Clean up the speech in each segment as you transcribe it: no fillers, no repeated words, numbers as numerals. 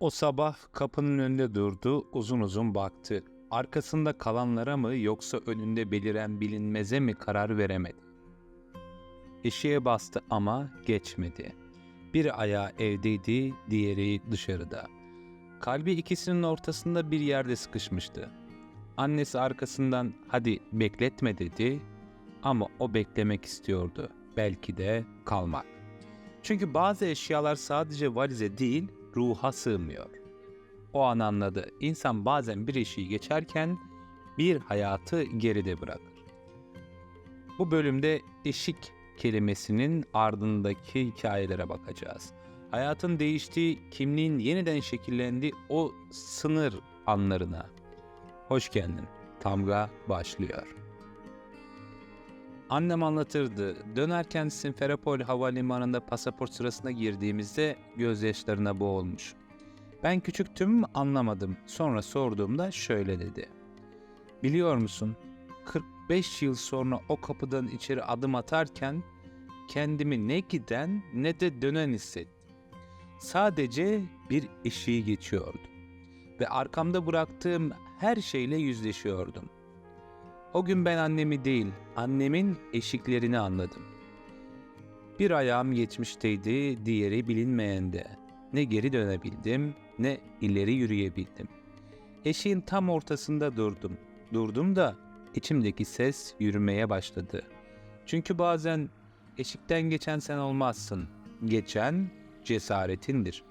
O sabah kapının önünde durdu, uzun uzun baktı. Arkasında kalanlara mı yoksa önünde beliren bilinmeze mi karar veremedi. Eşiğe bastı ama geçmedi. Bir ayağı evdeydi, diğeri dışarıda. Kalbi ikisinin ortasında bir yerde sıkışmıştı. Annesi arkasından "Hadi bekletme" dedi ama o beklemek istiyordu. Belki de kalmak. Çünkü bazı eşyalar sadece valize değil, ruha sığmıyor. O an anladı. İnsan bazen bir eşiği geçerken bir hayatı geride bırakır. Bu bölümde eşik kelimesinin ardındaki hikayelere bakacağız. Hayatın değiştiği, kimliğin yeniden şekillendiği o sınır anlarına. Hoş geldin. Tamga başlıyor. Annem anlatırdı. Dönerken Simferopol havalimanında pasaport sırasına girdiğimizde gözyaşlarına boğulmuş. Ben küçüktüm, anlamadım. Sonra sorduğumda şöyle dedi. Biliyor musun? 45 yıl sonra o kapıdan içeri adım atarken kendimi ne giden ne de dönen hissettim. Sadece bir eşiği geçiyordum ve arkamda bıraktığım her şeyle yüzleşiyordum. O gün ben annemi değil, annemin eşiklerini anladım. Bir ayağım geçmişteydi, diğeri bilinmeyende. Ne geri dönebildim, ne ileri yürüyebildim. Eşiğin tam ortasında durdum. Durdum da içimdeki ses yürümeye başladı. Çünkü bazen eşikten geçen sen olmazsın. Geçen cesaretindir.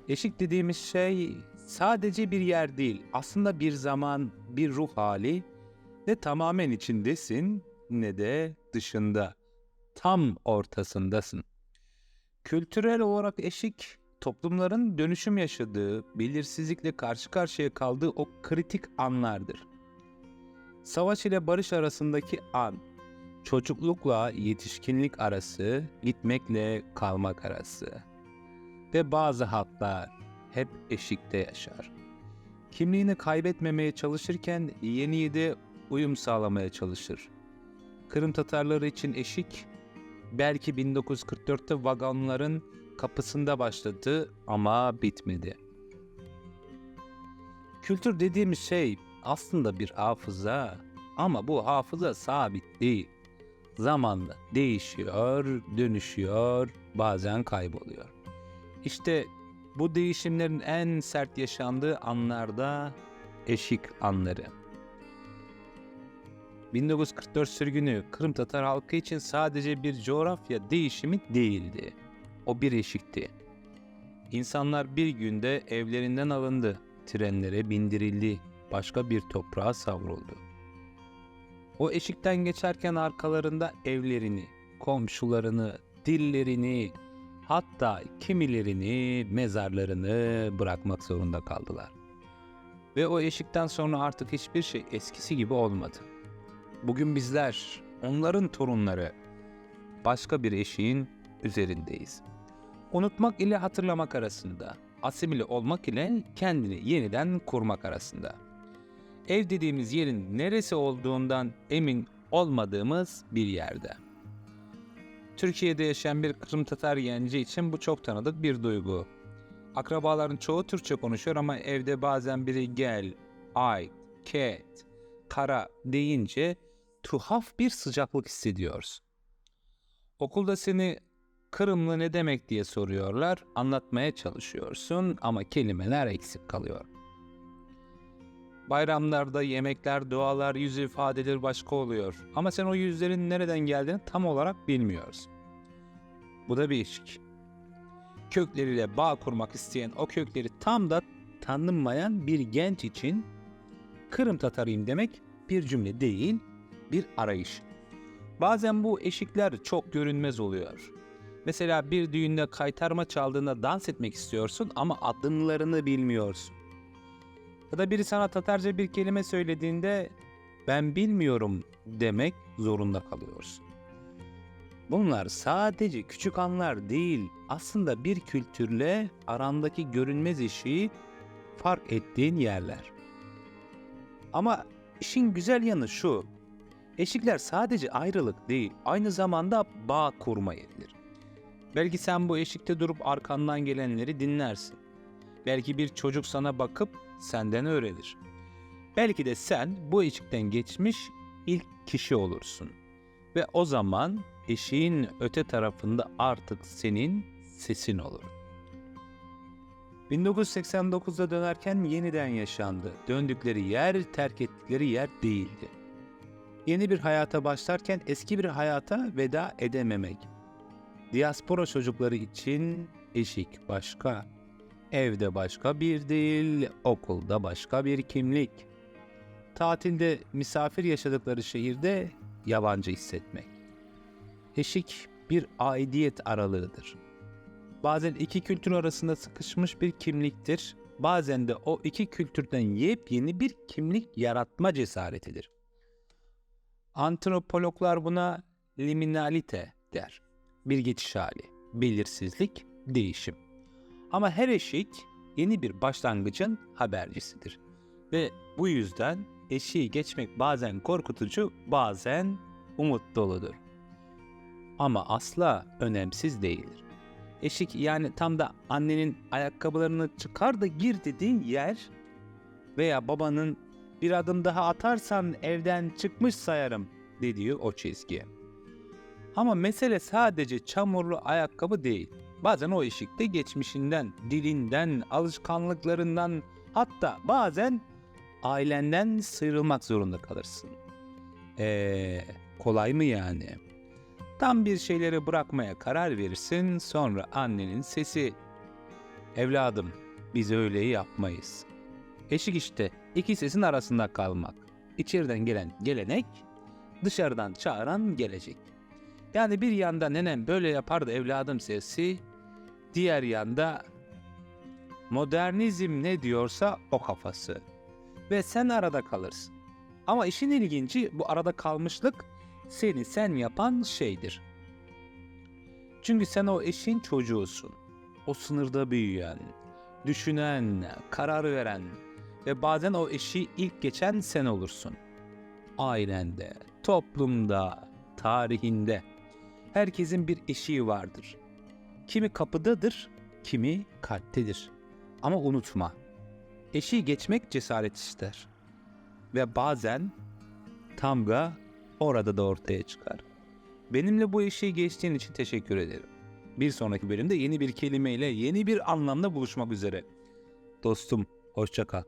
Eşik dediğimiz şey sadece bir yer değil, aslında bir zaman, bir ruh hali. Ne tamamen içindesin ne de dışında. Tam ortasındasın. Kültürel olarak eşik, toplumların dönüşüm yaşadığı, belirsizlikle karşı karşıya kaldığı o kritik anlardır. Savaş ile barış arasındaki an, çocuklukla yetişkinlik arası, gitmekle kalmak arası. Ve bazı halklar hep eşikte yaşar. Kimliğini kaybetmemeye çalışırken yeniye de uyum sağlamaya çalışır. Kırım Tatarları için eşik, belki 1944'te vagonların kapısında başladı ama bitmedi. Kültür dediğimiz şey aslında bir hafıza ama bu hafıza sabit değil. Zamanla değişiyor, dönüşüyor, bazen kayboluyor. İşte bu değişimlerin en sert yaşandığı anlarda eşik anları. 1944 sürgünü Kırım Tatar halkı için sadece bir coğrafya değişimi değildi. O bir eşikti. İnsanlar bir günde evlerinden alındı, trenlere bindirildi, başka bir toprağa savruldu. O eşikten geçerken arkalarında evlerini, komşularını, dillerini, hatta kimilerini, mezarlarını bırakmak zorunda kaldılar. Ve o eşikten sonra artık hiçbir şey eskisi gibi olmadı. Bugün bizler, onların torunları, başka bir eşiğin üzerindeyiz. Unutmak ile hatırlamak arasında, asimile olmak ile kendini yeniden kurmak arasında. Ev dediğimiz yerin neresi olduğundan emin olmadığımız bir yerde. Türkiye'de yaşayan bir Kırım Tatar genci için bu çok tanıdık bir duygu. Akrabaların çoğu Türkçe konuşuyor ama evde bazen biri gel, ay, ket, kara deyince tuhaf bir sıcaklık hissediyoruz. Okulda seni Kırımlı ne demek diye soruyorlar, anlatmaya çalışıyorsun ama kelimeler eksik kalıyor. Bayramlarda yemekler, dualar, yüz ifadeleri başka oluyor ama sen o yüzlerin nereden geldiğini tam olarak bilmiyorsun. Bu da bir eşik. Kökleriyle bağ kurmak isteyen, o kökleri tam da tanınmayan bir genç için Kırım Tatarıyım demek bir cümle değil, bir arayış. Bazen bu eşikler çok görünmez oluyor. Mesela bir düğünde kaytarma çaldığında dans etmek istiyorsun ama adlarını bilmiyorsun. Ya da biri sana Tatarca bir kelime söylediğinde ben bilmiyorum demek zorunda kalıyorsun. Bunlar sadece küçük anlar değil, aslında bir kültürle arandaki görünmez eşiği fark ettiğin yerler. Ama işin güzel yanı şu, eşikler sadece ayrılık değil, aynı zamanda bağ kurma yeridir. Belki sen bu eşikte durup arkandan gelenleri dinlersin. Belki bir çocuk sana bakıp senden öğrenir. Belki de sen bu eşikten geçmiş ilk kişi olursun. Ve o zaman eşiğin öte tarafında artık senin sesin olur. 1989'da dönerken yeniden yaşandı. Döndükleri yer terk ettikleri yer değildi. Yeni bir hayata başlarken eski bir hayata veda edememek. Diaspora çocukları için eşik başka, evde başka bir dil, okulda başka bir kimlik. Tatilde misafir yaşadıkları şehirde yabancı hissetmek. Eşik bir aidiyet aralığıdır. Bazen iki kültür arasında sıkışmış bir kimliktir. Bazen de o iki kültürden yepyeni bir kimlik yaratma cesaretidir. Antropologlar buna liminalite der. Bir geçiş hali, belirsizlik, değişim. Ama her eşik yeni bir başlangıcın habercisidir. Ve bu yüzden eşiği geçmek bazen korkutucu, bazen umut doludur. Ama asla önemsiz değildir. Eşik yani tam da annenin ayakkabılarını çıkar da gir dediğin yer veya babanın bir adım daha atarsan evden çıkmış sayarım dediği o çizgi. Ama mesele sadece çamurlu ayakkabı değil. Bazen o eşikte geçmişinden, dilinden, alışkanlıklarından, hatta bazen ailenden sıyrılmak zorunda kalırsın. Kolay mı yani? Tam bir şeyleri bırakmaya karar verirsin, sonra annenin sesi. Evladım, biz öyle yapmayız. Eşik işte, iki sesin arasında kalmak. İçeriden gelen gelenek, dışarıdan çağıran gelecek. Yani bir yanda nenem böyle yapardı evladım sesi, diğer yanda modernizm ne diyorsa o kafası. Ve sen arada kalırsın. Ama işin ilginci bu arada kalmışlık seni sen yapan şeydir. Çünkü sen o eşin çocuğusun. O sınırda büyüyen, düşünen, karar veren ve bazen o eşiği ilk geçen sen olursun. Ailende, toplumda, tarihinde herkesin bir eşiği vardır. Kimi kapıdadır, kimi kalptedir. Ama unutma, eşiği geçmek cesaret ister. Ve bazen tamga orada da ortaya çıkar. Benimle bu eşiği geçtiğin için teşekkür ederim. Bir sonraki bölümde yeni bir kelimeyle, yeni bir anlamda buluşmak üzere. Dostum, hoşça kal.